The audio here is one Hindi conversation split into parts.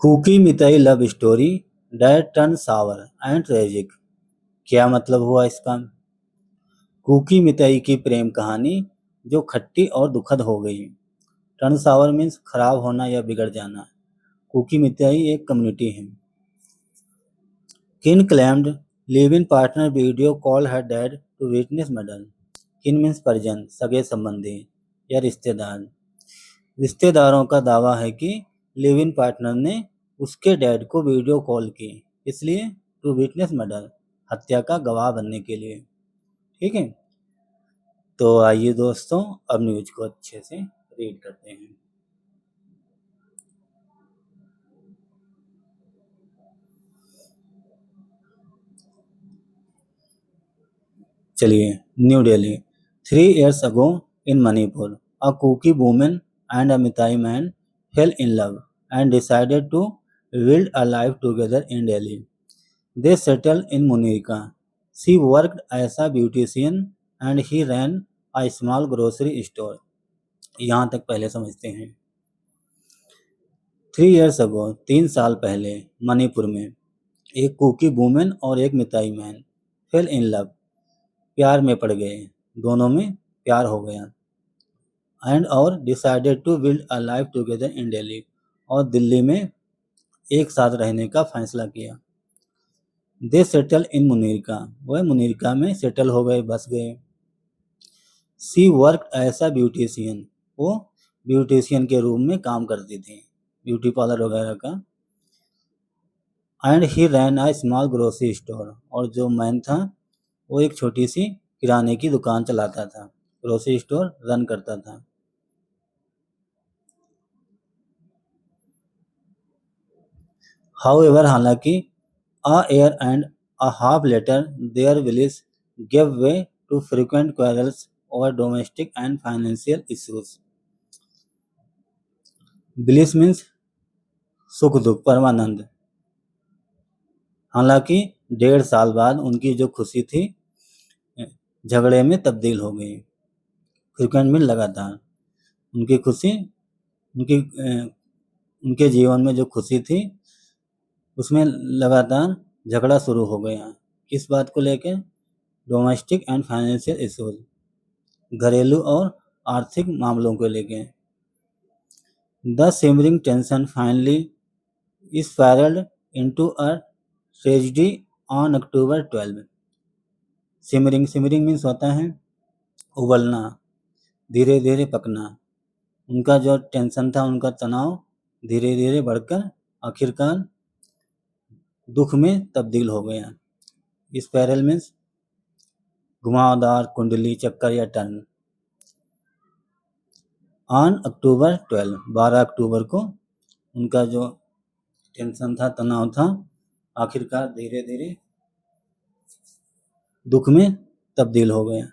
Cookie Meitei love story that turned sour and tragic. क्या मतलब हुआ इसका? कुकी मिताई की प्रेम कहानी जो खट्टी और दुखद हो गई। टर्न सावर मीन्स खराब होना या बिगड़ जाना। कुकी मिताई एक कम्युनिटी है। Kin claimed live in partner video call her dad to witness murder. Kin means परिजन, सगे संबंधी या रिश्तेदार। रिश्तेदारों का दावा है कि लिव इन पार्टनर ने उसके डैड को वीडियो कॉल की, इसलिए टू विटनेस मर्डर, हत्या का गवाह बनने के लिए। ठीक है, तो आइए दोस्तों अब न्यूज को अच्छे से रीड करते हैं। चलिए, new Delhi. 3 years ago in Manipur, a Kuki woman and a Mitai man fell in love and decided to build a life together in Delhi. They settled in Munirka. She worked as a beautician and he ran a small grocery store. यहाँ तक पहले समझते हैं। 3 years ago, 3 साल पहले मणिपुर में एक कुकी वुमेन और एक मिताई मैन फेल इन लव, प्यार में पड़ गए, दोनों में प्यार हो गया। एंड और decided to build a life together in Delhi, और दिल्ली में एक साथ रहने का फैसला किया। दे सेटल इन मुनीरका, वह मुनीरका में सेटल हो गए, बस गए। She work as a beautician, वो ब्यूटिशियन के रूम में काम करती थी, ब्यूटी पार्लर वगैरह का। And he ran a small grocery store, और जो मैन था वो एक छोटी सी किराने की दुकान चलाता था, ग्रोसरी स्टोर रन करता था। हाउएवर, हालांकि a year and a half later their village gave way to frequent quarrels over domestic and financial issues. Bliss means सुख दुख, परमानंद। हालांकि 1.5 साल बाद उनकी जो खुशी थी झगड़े में तब्दील हो गई। फ्रिक्वेंट मीन लगातार। उनकी खुशी, उनके जीवन में जो खुशी थी उसमें लगातार झगड़ा शुरू हो गया। किस बात को लेकर? डोमेस्टिक एंड फाइनेंशियल इश्यूज, घरेलू और आर्थिक मामलों को लेकर। The simmering tension finally spiralled into a tragedy on October 12। Simmering means होता है उबलना, धीरे धीरे पकना। उनका जो टेंशन था, उनका तनाव धीरे धीरे बढ़कर आखिरकार दुख में तब्दील हो गया। स्पायरल मीन्स घुमावदार, कुंडली, चक्कर या टर्न। ऑन October 12, 12 अक्टूबर को उनका जो टेंशन था, तनाव था, आखिरकार धीरे धीरे दुख में तब्दील हो गया।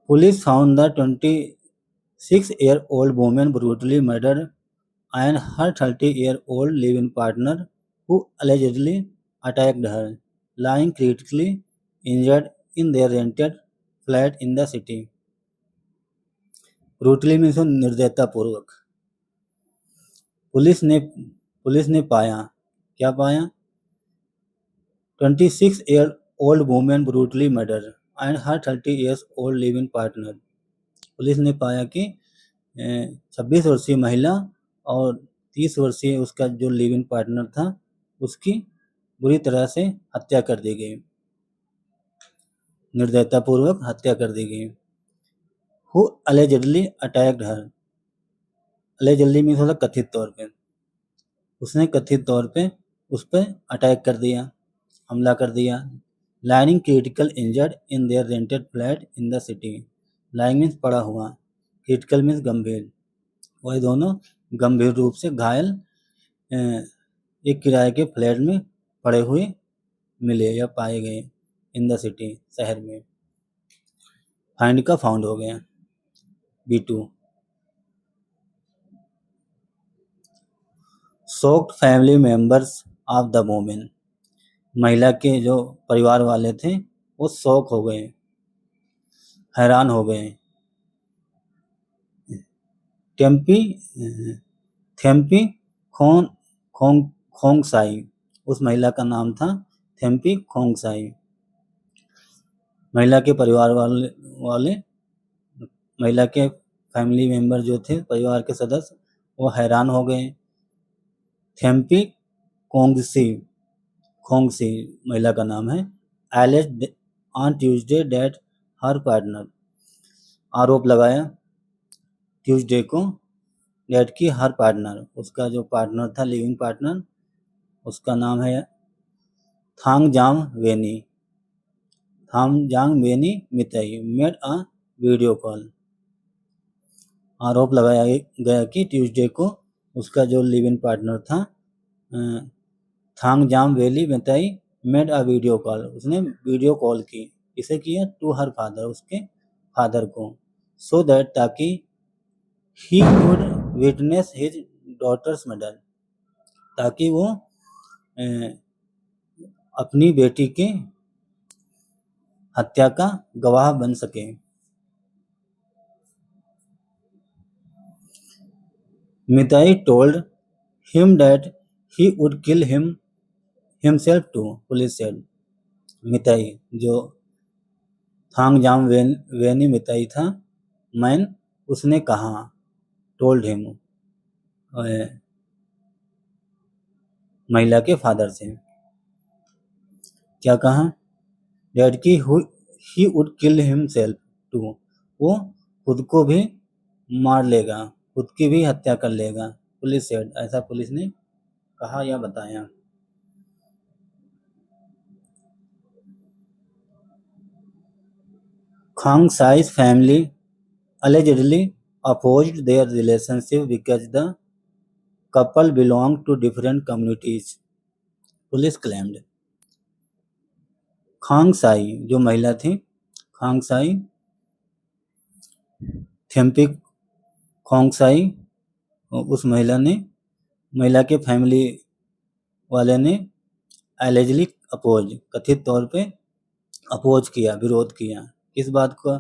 Police found the 26-year-old woman brutally murdered and her 30-year-old live-in partner who allegedly attacked her, lying critically injured in their rented flat in the city. Brutally means निर्दयता पूर्वक। पुलिस ने पाया, क्या पाया? 26-year-old woman brutally murdered and her 30-year-old live-in partner। Police ने पाया कि 26 वर्षीय महिला और 30 वर्षीय उसका जो लिव इन पार्टनर था, उसकी बुरी तरह से हत्या कर दी गई, निर्दयता पूर्वक हत्या कर दी गई। Who allegedly attacked her। allegedly means होता कथित तौर पे, उसने कथित तौर पे उस पर अटैक कर दिया, हमला कर दिया। lying critical injured in their rented flat in the city। lying means पड़ा हुआ, critical मीन्स गंभीर। वह दोनों गंभीर रूप से घायल एक किराए के फ्लैट में पड़े हुए मिले या पाए गए इन द सिटी, शहर में। फाइंड का फाउंड हो गया, B2। Shocked family members of the women, महिला के जो परिवार वाले थे वो शॉक हो गए, हैरान हो गए। थेम्पी खोंगसाई, उस महिला का नाम था थेम्पी खोंगसाई। महिला के परिवार वाले महिला के फैमिली मेंबर जो थे, परिवार के सदस्य, वो हैरान हो गए। थेम्पी खोंगसी महिला का नाम है। alleged on Tuesday that her partner, आरोप लगाया ट्यूसडे को डेट की हर पार्टनर, उसका जो पार्टनर था, लिविंग पार्टनर, उसका नाम है थांगजांग वेनी मिताई, मेड अ वीडियो कॉल। आरोप लगाया गया कि ट्यूसडे को उसका जो लिविंग पार्टनर था थांगजांग वेली Meitei made a video call, उसने वीडियो कॉल की। इसे किया टू हर फादर, उसके फादर को, सो दैट, ताकि he could witness his daughter's murder, ताकि वो अपनी बेटी के हत्या का गवाह बन सके। Meitei told him that he would kill himself too, police said. Meitei, जो थांगजाम वेनी मिताई था, मैन, उसने कहा, टोल्ड हिम, महिला के फादर से क्या कहा, डेट की he would kill himself too, वो खुद को भी मार लेगा, खुद की भी हत्या कर लेगा, पुलिस सेड, ऐसा पुलिस ने कहा या बताया। Khongsai's family allegedly opposed their relationship because the couple belonged to different communities, police claimed. Khongsai, जो महिला थी, खोंगसाई, थेम्पी खोंगसाई, उस महिला के फैमिली वाले ने एलिजली अपोज, कथित तौर पे अपोज किया, विरोध किया। किस बात का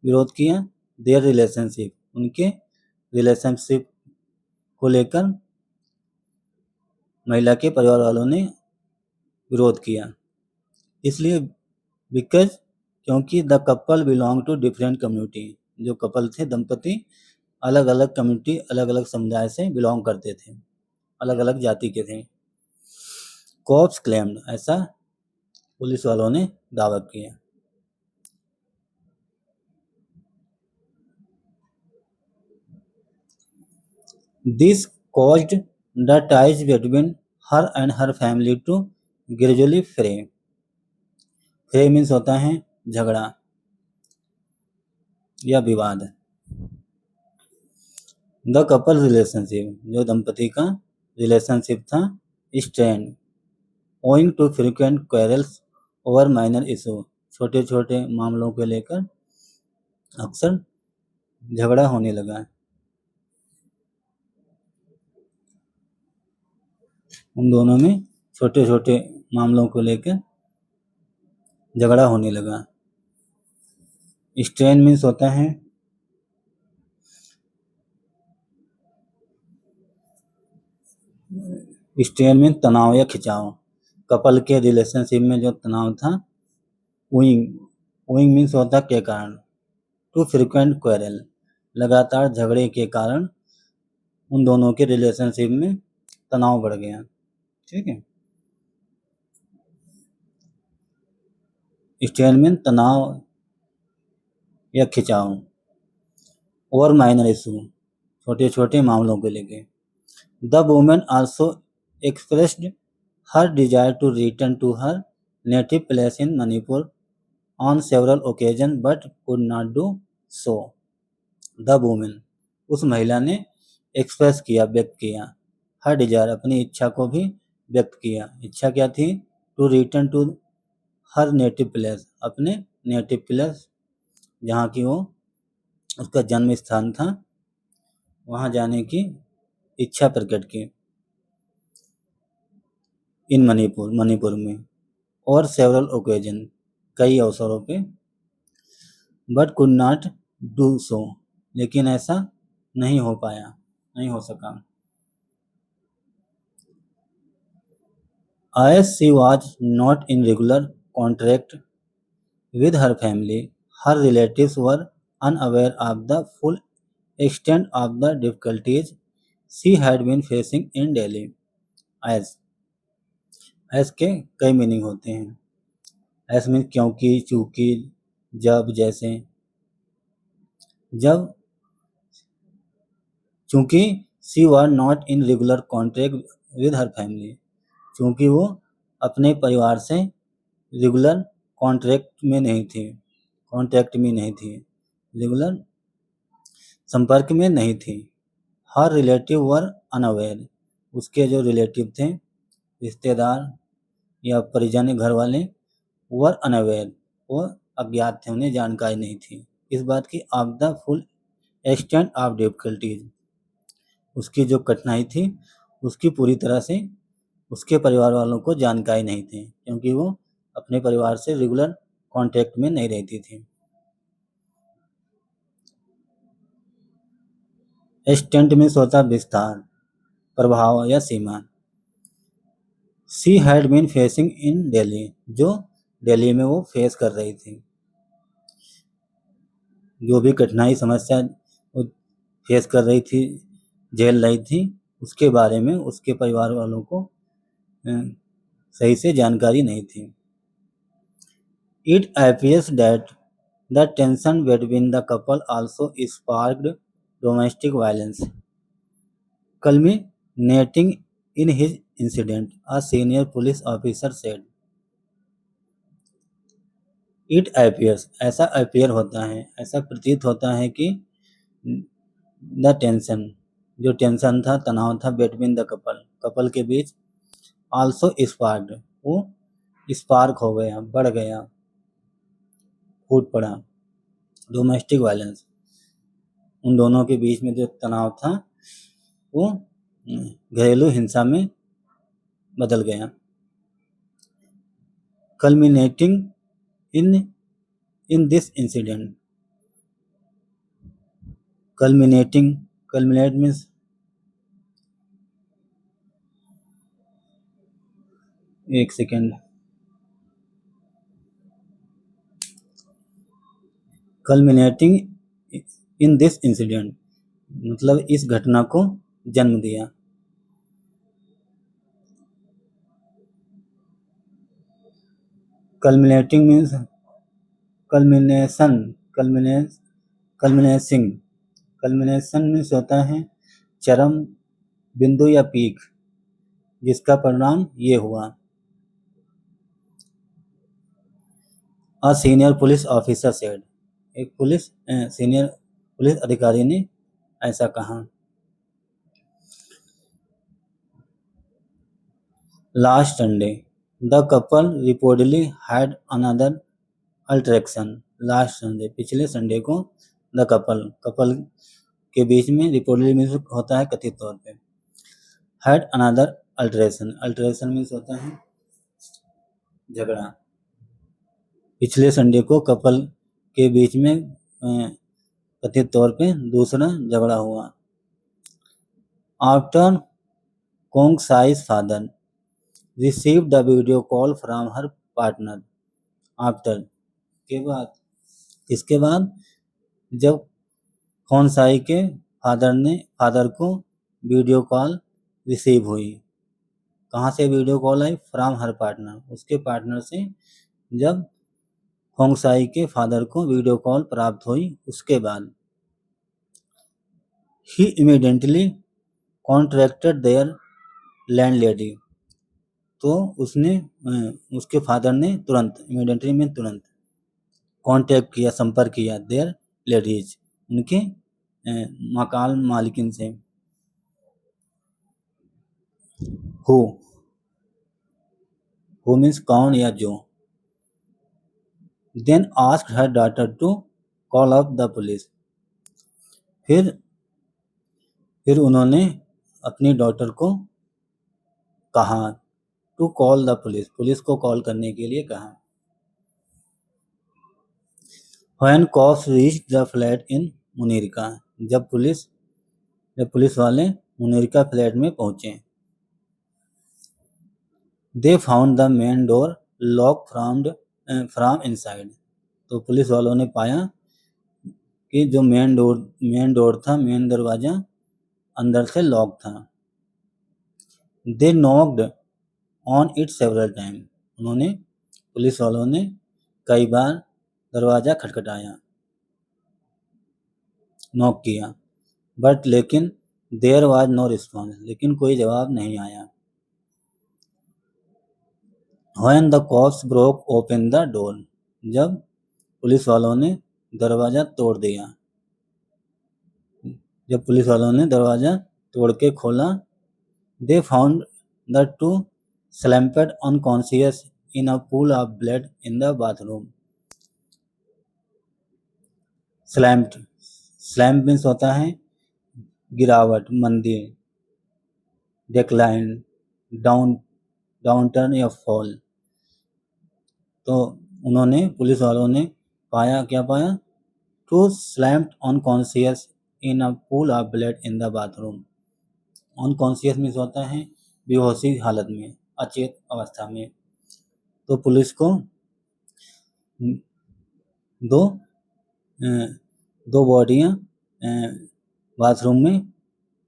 विरोध किया? देयर रिलेशनशिप, उनके रिलेशनशिप को लेकर महिला के परिवार वालों ने विरोध किया। इसलिए बिकॉज, क्योंकि the couple belong to different community, जो कपल थे, दंपति, अलग अलग कम्युनिटी, अलग अलग समुदाय से बिलोंग करते थे, अलग अलग जाति के थे। कॉप्स क्लेम्ड, ऐसा पुलिस वालों ने दावा किया। This caused the ties between her and her family to gradually fray. Fray means होता है झगड़ा या विवाद। The couple relationship, जो दंपति का रिलेशनशिप था, strained owing to frequent quarrels over minor issue, छोटे छोटे मामलों को लेकर अक्सर झगड़ा होने लगा। उन दोनों में छोटे छोटे मामलों को लेकर झगड़ा होने लगा। स्ट्रेन मीन्स होता है स्ट्रेन मीन्स तनाव या खिंचाव। कपल के रिलेशनशिप में जो तनाव था, ऊइंग मीन्स होता के कारण, टू फ्रिक्वेंट क्वेरल, लगातार झगड़े के कारण उन दोनों के रिलेशनशिप में तनाव बढ़ गया। ठीक है, स्ट्रेन मीन्स तनाव या खिंचाव, और माइनर इशू, छोटे छोटे मामलों को लेके। The women also expressed her desire to return to her native place in Manipur on several occasions but could not do so. The woman, उस महिला ने एक्सप्रेस किया, व्यक्त किया, हर डिजायर, अपनी इच्छा को भी व्यक्त किया। इच्छा क्या थी? To return to her native place, अपने नेटिव प्लेस, जहाँ की वो उसका जन्म स्थान था, वहाँ जाने की इच्छा प्रकट की। इन मणिपुर में, और सेवरल ओकेजन, कई अवसरों पे, but could not do so, लेकिन ऐसा नहीं हो पाया, नहीं हो सका। As she was not in regular contact with her family, her relatives were unaware of the full extent of the difficulties she had been facing in Delhi. As के कई मीनिंग होते हैं। एस मीन क्योंकि, चूंकि, जब, जैसे। जब चूंकि she was not in regular contact with her family, चूंकि वो अपने परिवार से रेगुलर कॉन्टैक्ट में नहीं थी, रेगुलर संपर्क में नहीं थी। हर रिलेटिव वर अनअवेयर, उसके जो रिलेटिव थे, रिश्तेदार या परिजन, घर वाले, वर अनअवेयर, वो अज्ञात थे, उन्हें जानकारी नहीं थी इस बात की। Of the full extent of difficulties, उसकी जो कठिनाई थी उसकी पूरी तरह से उसके परिवार वालों को जानकारी नहीं थी, क्योंकि वो अपने परिवार से रेगुलर कांटेक्ट में नहीं रहती थी। एक्सटेंट में होता विस्तार, प्रभाव या सीमा। She had been facing in Delhi, जो दिल्ली में वो फेस कर रही थी, जो भी कठिनाई समस्या वो फेस कर रही थी, झेल रही थी, उसके बारे में उसके परिवार वालों को सही से जानकारी नहीं थी। It appears that the tension between the couple also sparked domestic violence, culminating in his incident, a senior police officer said. It appears, ऐसा appear होता है, ऐसा प्रतीत होता है कि the tension, जो टेंशन था, तनाव था, between the कपल के बीच, also sparked, वो स्पार्क हो गया, बढ़ गया, फूट पड़ा, डोमेस्टिक वायलेंस, उन दोनों के बीच में जो तनाव था वो घरेलू हिंसा में बदल गया। Culminating in this incident, culminate means एक second, culminating in this incident मतलब इस घटना को जन्म दिया। कल्मिनेटिंग मीन्स कल्मिनेशन मीन्स होता है चरम बिंदु या पीक, जिसका परिणाम ये हुआ। A senior police officer said, एक सीनियर पुलिस अधिकारी ने ऐसा कहा। Last Sunday the couple reportedly had another altercation. Last Sunday, पिछले संडे को, द कपल के बीच में, रिपोर्टली मीन्स होता है कथित तौर पे, हैड अनदर अल्ट्रेशन मीन्स होता है झगड़ा। पिछले संडे को कपल के बीच में कथित तौर पे दूसरा झगड़ा हुआ। After Kong size father receive the video call from her partner. After के बाद, इसके बाद, जब खोंसाई के फादर को वीडियो कॉल रिसीव हुई। कहाँ से video call I? From her partner, उसके पार्टनर से जब खोंसाई के फादर को वीडियो कॉल प्राप्त हुई, उसके बाद ही इमीडिएटली कॉन्ट्रैक्टेड देयर लैंडलेडी, तो उसके फादर ने तुरंत, इमीडिएटली में तुरंत, कांटेक्ट किया, संपर्क किया, देयर लेडीज, उनके मकान मालिकिन से। हु मीन्स कौन या जो। Then asked her daughter to call up the police, फिर उन्होंने अपनी डॉटर को कहा टू कॉल द पुलिस को कॉल करने के लिए कहा। When cops reached the flat in Munirka, जब पुलिस वाले मुनीरका फ्लैट में पहुंचे। दे found the main door lock from inside. तो पुलिस वालों ने पाया कि जो मेन डोर था, मेन दरवाजा अंदर से लॉक था। They knocked on it several time. उन्होंने पुलिस वालों ने कई बार दरवाजा खटखटाया, नॉक किया, बट लेकिन देयर वाज नो रिस्पॉन्स, लेकिन कोई जवाब नहीं आया। When the cops broke open the door. जब पुलिस वालों ने दरवाजा तोड़ दिया, जब पुलिस वालों ने दरवाजा तोड़ के खोला, they found the two slumped unconscious in a pool of blood in the bathroom. Slumped, slump means होता है गिरावट, मंदिर, डिक्लाइन, डाउन, डाउनटर्न या फॉल। तो उन्होंने पुलिस वालों ने पाया, क्या पाया? Two slumped unconscious in a pool of blood in the bathroom. Unconscious means होता है बेहोशी हालत में, अचेत अवस्था में। तो पुलिस को दो दो बॉडियां बाथरूम में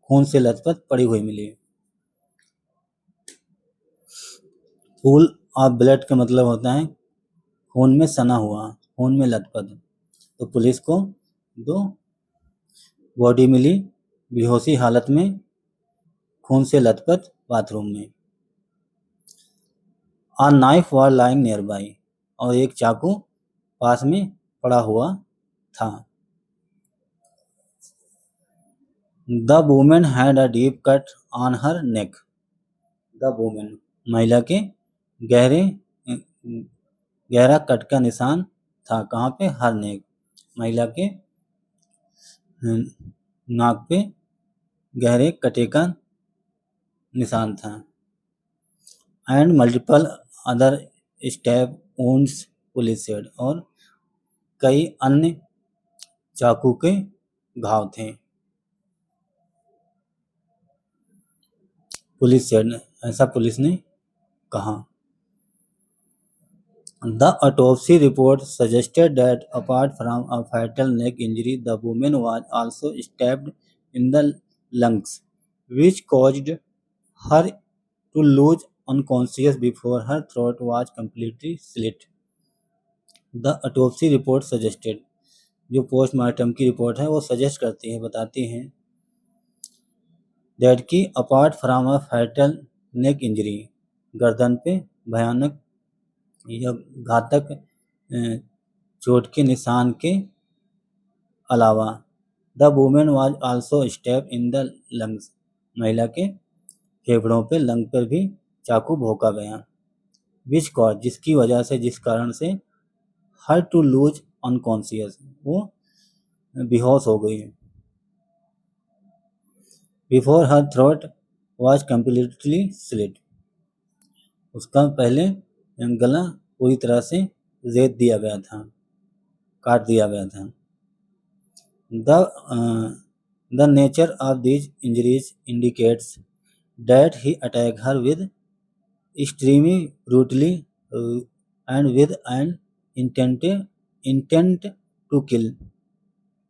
खून से लथपथ पड़ी हुई मिली। पूल ऑफ ब्लड का मतलब होता है खून में सना हुआ, खून में लथपथ। तो पुलिस को दो बॉडी मिली बेहोशी हालत में, खून से लथपथ बाथरूम में। A knife was lying near by. और एक चाकू पास में पड़ा हुआ था। The women had a deep cut on her neck. The women, महिला के गहरा कट का निशान था। कहाँ पे? हर नेक, महिला के नाक पे गहरे कटे का निशान था। And multiple other stab wounds, police said. और कई अन्य चाकू के घाव थे। पुलिस सेड, ऐसा पुलिस ने कहा। The autopsy report suggested that apart from a fatal neck injury, the woman was also stabbed in the lungs, which caused her to lose unconscious before her throat was completely slit. The autopsy report suggested, जो पोस्टमार्टम की रिपोर्ट है वो सजेस्ट करती है, बताती है दैट कि apart from a fatal neck injury, गर्दन पे भयानक या घातक चोट के निशान के अलावा, the women was also stabbed in the lungs, महिला के फेफड़ों पे, लंग पर भी चाकू भोंका गया। विच कॉज, जिसकी वजह से, जिस कारण से, हर टू लूज अनकॉन्शियस, वो बेहोश हो गई। Before her throat was completely slit, उसका पहले गला पूरी तरह से रेत दिया गया था, काट दिया गया था। The nature of these injuries indicates that he attacked her with extremely brutally and with an intent to kill.